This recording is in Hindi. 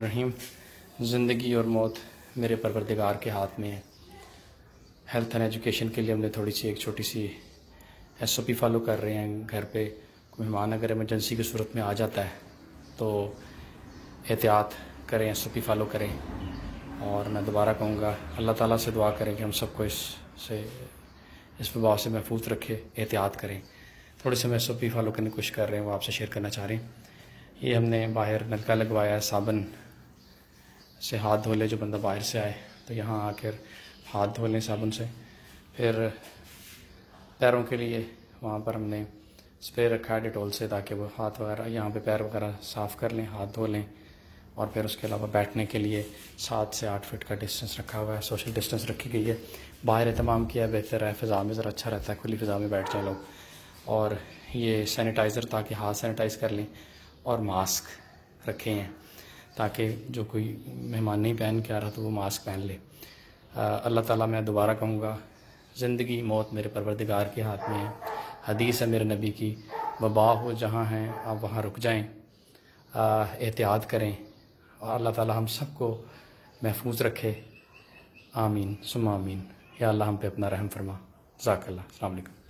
रहीम। ज़िंदगी और मौत मेरे परवरदिगार के हाथ में है। हेल्थ एंड एजुकेशन के लिए हमने थोड़ी सी एक छोटी सी SOP फॉलो कर रहे हैं। घर पे कोई मेहमान अगर इमरजेंसी की सूरत में आ जाता है तो एहतियात करें, SOP फॉलो करें। और मैं दोबारा कहूँगा, अल्लाह ताला से दुआ करें कि हम सबको इस वबा से महफूज रखे, एहतियात करें। थोड़े से हम SOP फॉलो करने की कोशिश कर रहे हैं, वो आपसे शेयर करना चाह रहे हैं। ये हमने बाहर नलका लगवाया है, साबुन से हाथ धो ले जो बंदा बाहर से आए तो यहाँ आकर हाथ धो लें साबुन से। फिर पैरों के लिए वहाँ पर हमने स्प्रे रखा है डेटॉल से, ताकि वो हाथ वगैरह यहाँ पे पैर वगैरह साफ़ कर लें, हाथ धो लें। और फिर उसके अलावा बैठने के लिए 7 से 8 फीट का डिस्टेंस रखा हुआ है, सोशल डिस्टेंस रखी गई है। बाहर एहतमाम किया बेहतर है, फ़िज़ा में ज़रा अच्छा रहता है, खुली फ़िज़ा में बैठ जाए लोग। और ये सैनिटाइज़र ताकि हाथ सैनिटाइज़ कर लें, और मास्क रखे हैं ताकि जो कोई मेहमान नहीं पहन के आ रहा तो वो मास्क पहन ले। अल्लाह ताला, मैं दोबारा कहूँगा, ज़िंदगी मौत मेरे परवरदिगार के हाथ में है। हदीस है मेरे नबी की, वबा हो जहाँ हैं आप वहाँ रुक जाएं, एहतियात करें और अल्लाह ताला हम सबको महफूज रखे। आमीन सुम्मा आमीन। या अल्लाह हम पे अपना रहम फरमा। ज़ाकल्लाह। अस्सलाम वालेकुम।